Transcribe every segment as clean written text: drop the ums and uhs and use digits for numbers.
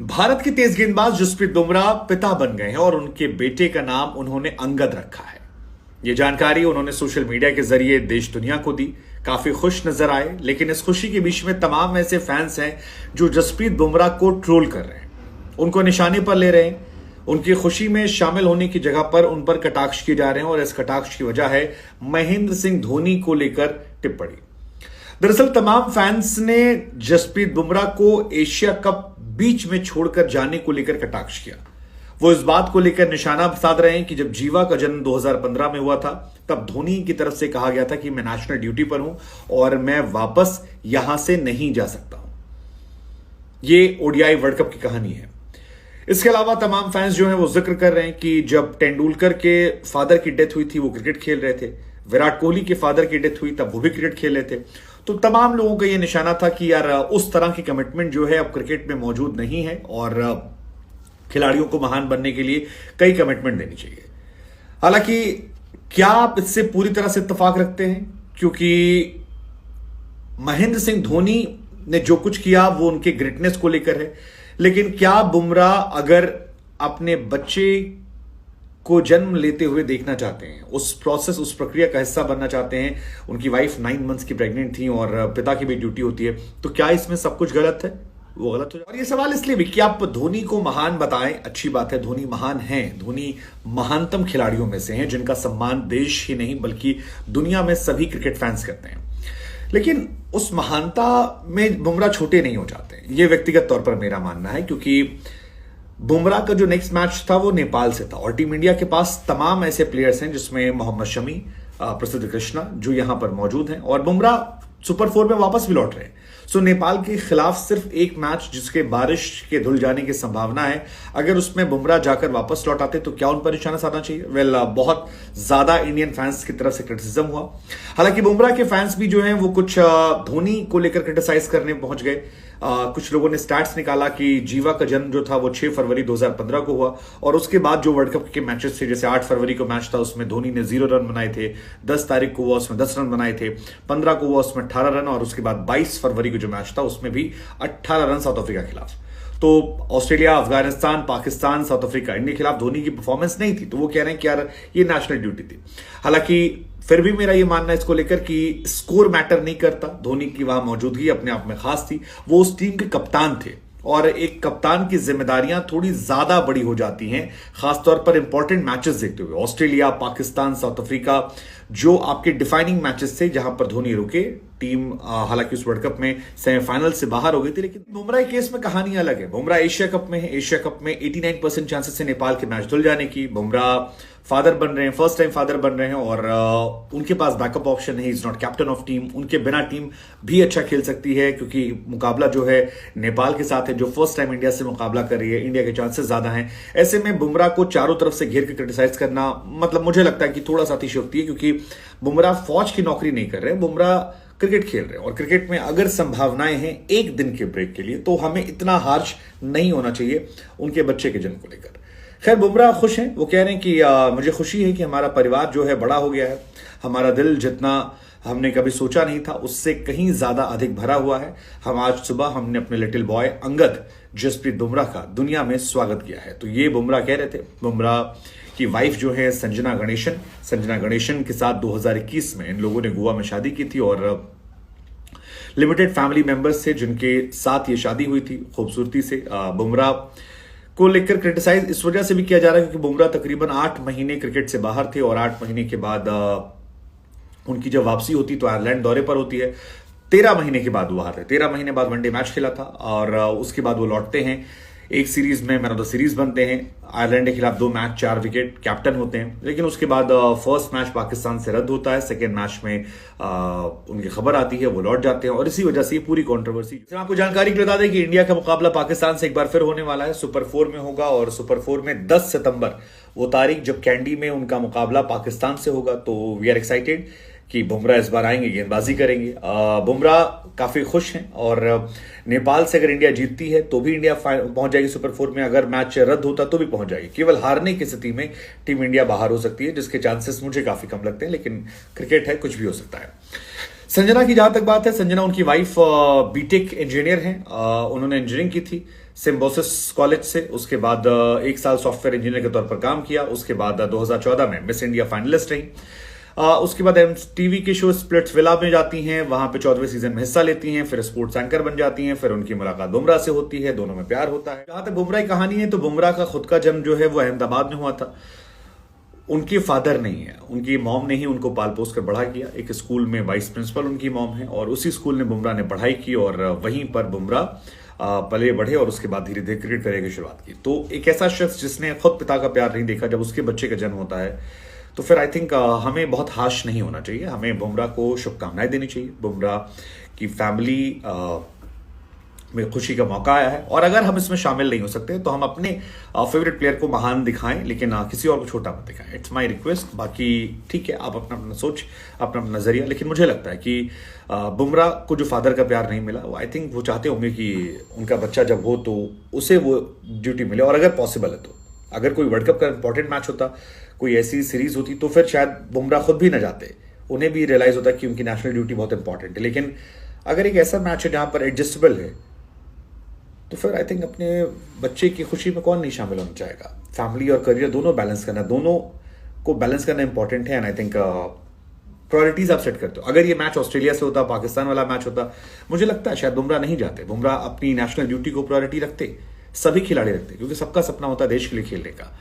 भारत के तेज गेंदबाज जसप्रीत बुमराह पिता बन गए हैं और उनके बेटे का नाम उन्होंने अंगद रखा है। यह जानकारी उन्होंने सोशल मीडिया के जरिए देश दुनिया को दी। काफी खुश नजर आए, लेकिन इस खुशी के बीच में तमाम ऐसे फैंस हैं जो जसप्रीत बुमराह को ट्रोल कर रहे हैं, उनको निशाने पर ले रहे हैं। उनकी खुशी में शामिल होने की जगह पर उन पर कटाक्ष किए जा रहे हैं और इस कटाक्ष की वजह है महेंद्र सिंह धोनी को लेकर टिप्पणी। दरअसल तमाम फैंस ने जसप्रीत बुमराह को एशिया कप बीच में छोड़कर जाने को लेकर कटाक्ष किया। वो इस बात को लेकर निशाना साध रहे हैं कि जब जीवा का जन्म 2015 में हुआ था, तब धोनी की तरफ से कहा गया था कि मैं नेशनल ड्यूटी पर हूं और मैं वापस यहां से नहीं जा सकता हूं। ये ओडीआई वर्ल्ड कप की कहानी है। इसके अलावा तमाम फैंस जो हैं वो जिक्र कर रहे हैं कि जब तेंदुलकर के फादर की डेथ हुई थी वो क्रिकेट खेल रहे थे, विराट कोहली के फादर की डेथ हुई तब वो भी क्रिकेट खेल रहे थे। तो तमाम लोगों का ये निशाना था कि यार उस तरह की कमिटमेंट जो है अब क्रिकेट में मौजूद नहीं है और खिलाड़ियों को महान बनने के लिए कई कमिटमेंट देनी चाहिए। हालांकि क्या आप इससे पूरी तरह से इत्तेफाक रखते हैं? क्योंकि महेंद्र सिंह धोनी ने जो कुछ किया वो उनके ग्रेटनेस को लेकर है, लेकिन क्या बुमराह अगर अपने बच्चे को जन्म लेते हुए देखना चाहते हैं, उस प्रोसेस उस प्रक्रिया का हिस्सा बनना चाहते हैं, उनकी वाइफ 9 मंथ्स की प्रेग्नेंट थी और पिता की भी ड्यूटी होती है, तो क्या इसमें सब कुछ गलत है? वो गलत हो जाए। और ये सवाल इसलिए भी कि आप धोनी को महान बताएं, अच्छी बात है, धोनी महान हैं, धोनी महानतम खिलाड़ियों में से हैं जिनका सम्मान देश ही नहीं बल्कि दुनिया में सभी क्रिकेट फैंस करते हैं। लेकिन उस महानता में बुमराह छोटे नहीं हो जाते, ये व्यक्तिगत तौर पर मेरा मानना है, क्योंकि बुमराह का जो नेक्स्ट मैच था वो नेपाल से था और टीम इंडिया के पास तमाम ऐसे प्लेयर्स हैं जिसमें मोहम्मद शमी, प्रसिद्ध कृष्णा जो यहां पर मौजूद हैं और बुमराह सुपर 4 में वापस भी लौट रहे हैं। सो नेपाल के खिलाफ सिर्फ एक मैच जिसके बारिश के धुल जाने की संभावना है, अगर उसमें बुमराह जाकर वापस लौट आते तो क्या उन पर निशाना साधना चाहिए? बहुत ज्यादा इंडियन फैंस की तरफ से क्रिटिसिज्म हुआ। हालांकि बुमराह के फैंस भी जो हैं वो कुछ धोनी को लेकर क्रिटिसाइज करने पहुंच गए। कुछ लोगों ने स्टैट्स निकाला कि जीवा का जन्म जो था वो 6 फरवरी 2015 को हुआ और उसके बाद जो वर्ल्ड कप के मैचेस थे, जैसे 8 फरवरी को मैच था उसमें धोनी ने 0 रन बनाए थे, 10 तारीख को हुआ उसमें 10 रन बनाए थे, 15 को हुआ उसमें 18 रन और उसके बाद 22 फरवरी को जो मैच था उसमें भी 18 रन साउथ अफ्रीका के खिलाफ। तो Australia, Afghanistan, Pakistan, south Africa, इनके खिलाफ धोनी की परफॉर्मेंस नहीं थी, तो वो कह रहे हैं कि यार ये नेशनल ड्यूटी थी। हालांकि फिर भी मेरा ये मानना है इसको लेकर कि स्कोर मैटर नहीं करता, धोनी की वहां मौजूदगी अपने आप में खास थी। वो उस टीम के कप्तान थे और एक कप्तान की जिम्मेदारियां थोड़ी ज्यादा बड़ी हो जाती हैं, खासतौर पर इंपॉर्टेंट मैचेस देखते हुए। ऑस्ट्रेलिया, पाकिस्तान, साउथ अफ्रीका जो आपके डिफाइनिंग मैचेस थे जहां पर धोनी रुके, टीम हालांकि उस वर्ल्ड कप में सेमीफाइनल से बाहर हो गई थी, लेकिन बुमराह केस में कहानी अलग है। बुमराह एशिया कप में है, एशिया कप में 89% चांसेस है नेपाल के मैच धुल जाने की। बुमराह फादर बन रहे हैं, फर्स्ट टाइम फादर बन रहे हैं और उनके पास बैकअप ऑप्शन है, is not captain of team. उनके बिना टीम भी अच्छा खेल सकती है क्योंकि मुकाबला जो है नेपाल के साथ है जो फर्स्ट टाइम इंडिया से मुकाबला कर रही है, इंडिया के चांसेस ज्यादा हैं। ऐसे में बुमराह को चारों तरफ से घेर के क्रिटिसाइज करना मतलब मुझे लगता है कि थोड़ा सा अतिशयोक्ति है, क्योंकि बुमराह फौज की नौकरी नहीं कर रहे हैं, बुमराह क्रिकेट खेल रहे हैं और क्रिकेट में अगर संभावनाएं हैं एक दिन के ब्रेक के लिए तो हमें इतना हार्श नहीं होना चाहिए उनके बच्चे के जन्म को लेकर। खैर, बुमराह खुश हैं, वो कह रहे हैं कि मुझे खुशी है कि हमारा परिवार जो है बड़ा हो गया है, हमारा दिल जितना हमने कभी सोचा नहीं था उससे कहीं ज्यादा अधिक भरा हुआ है। हम आज सुबह हमने अपने लिटिल बॉय अंगद जसप्रीत बुमराह का दुनिया में स्वागत किया है। तो ये बुमराह कह रहे थे। बुमराह की वाइफ जो है संजना गणेशन के साथ 2021 में इन लोगों ने गोवा में शादी की थी और लिमिटेड फैमिली मेंबर्स थे जिनके साथ ये शादी हुई थी खूबसूरती से। बुमराह को लेकर क्रिटिसाइज इस वजह से भी किया जा रहा है क्योंकि बुमराह तकरीबन 8 महीने क्रिकेट से बाहर थे और 8 महीने के बाद उनकी जब वापसी होती तो आयरलैंड दौरे पर होती है। 13 महीने के बाद वो बाहर थे, 13 महीने बाद वनडे मैच खेला था और उसके बाद वो लौटते हैं। एक सीरीज में मैन ऑफ द सीरीज बनते हैं, आयरलैंड के खिलाफ 2 मैच 4 विकेट, कैप्टन होते हैं। लेकिन उसके बाद फर्स्ट मैच पाकिस्तान से रद्द होता है, सेकेंड मैच में उनकी खबर आती है, वो लौट जाते हैं और इसी वजह से ये पूरी कंट्रोवर्सी। आपको जानकारी बता दें कि इंडिया का मुकाबला पाकिस्तान से एक बार फिर होने वाला है, सुपर 4 में होगा और सुपर 4 में 10 सितंबर वो तारीख जब कैंडी में उनका मुकाबला पाकिस्तान से होगा। तो वी आर एक्साइटेड कि बुमराह इस बार आएंगे, गेंदबाजी करेंगे। बुमराह काफी खुश हैं और नेपाल से अगर इंडिया जीतती है तो भी इंडिया पहुंच जाएगी सुपर 4 में, अगर मैच रद्द होता तो भी पहुंच जाएगी। केवल हारने की स्थिति में टीम इंडिया बाहर हो सकती है, जिसके चांसेस मुझे काफी कम लगते हैं, लेकिन क्रिकेट है, कुछ भी हो सकता है। संजना की जहां तक बात है, संजना उनकी वाइफ बीटेक इंजीनियर हैं, उन्होंने इंजीनियरिंग की थी। सिम्बोसिस कॉलेज से। उसके बाद 1 साल सॉफ्टवेयर इंजीनियर के तौर पर काम किया। उसके बाद 2014 में मिस इंडिया फाइनलिस्ट रही। उसके बाद MTV के शो स्प्लिट्स विला में जाती हैं, वहां पे 14वें सीजन में हिस्सा लेती हैं, फिर स्पोर्ट्स एंकर बन जाती हैं। फिर उनकी मुलाकात बुमराह से होती है, दोनों में प्यार होता है। जहां तक बुमराह की कहानी है तो बुमराह का खुद का जन्म जो है वो अहमदाबाद में हुआ था। उनके फादर नहीं है, उनकी मॉम ने ही उनको पाल पोस कर बड़ा किया। एक स्कूल में वाइस प्रिंसिपल उनकी मॉम है और उसी स्कूल में बुमराह ने पढ़ाई की और वहीं पर बुमराह पले बढ़े और उसके बाद धीरे धीरे क्रिकेट करियर की शुरुआत की। तो एक ऐसा शख्स जिसने खुद पिता का प्यार नहीं देखा, जब उसके बच्चे का जन्म होता है तो फिर आई थिंक हमें बहुत हाश नहीं होना चाहिए। हमें बुमराह को शुभकामनाएं देनी चाहिए। बुमराह की फैमिली में खुशी का मौका आया है और अगर हम इसमें शामिल नहीं हो सकते तो हम अपने फेवरेट प्लेयर को महान दिखाएं, लेकिन किसी और को छोटा मत दिखाएं। It's my request. बाकी ठीक है, आप अपना अपना सोच, अपना अपना नजरिया, लेकिन मुझे लगता है कि बुमराह को जो फादर का प्यार नहीं मिला, वो आई थिंक वो चाहते होंगे कि उनका बच्चा जब हो तो उसे वो ड्यूटी मिले। और अगर पॉसिबल है तो अगर कोई वर्ल्ड कप का इंपॉर्टेंट मैच होता, कोई ऐसी सीरीज होती, तो फिर शायद बुमराह खुद भी न जाते, उन्हें भी रियलाइज होता कि उनकी नेशनल ड्यूटी बहुत इंपॉर्टेंट है। लेकिन अगर एक ऐसा मैच है जहां पर एडजस्टेबल है तो फिर आई थिंक अपने बच्चे की खुशी में कौन नहीं शामिल होना चाहेगा। फैमिली और करियर दोनों बैलेंस करना, दोनों को बैलेंस करना इंपॉर्टेंट है। एंड आई थिंक प्रायोरिटीज आप सेट करते हो। अगर ये मैच ऑस्ट्रेलिया से होता, पाकिस्तान वाला मैच होता, मुझे लगता है शायद बुमराह नहीं जाते। बुमराह अपनी नेशनल ड्यूटी को प्रायोरिटी रखते, सभी खिलाड़ी रखते, क्योंकि सबका सपना होता है देश के लिए खेलने का।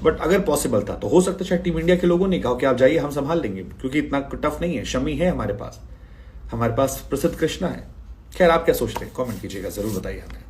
बट अगर पॉसिबल था तो हो सकता है शायद टीम इंडिया के लोगों ने कहा कि आप जाइए, हम संभाल लेंगे, क्योंकि इतना टफ नहीं है। शमी है हमारे पास प्रसिद्ध कृष्णा है। खैर, आप क्या सोचते हैं? कमेंट कीजिएगा, जरूर बताइए हमें।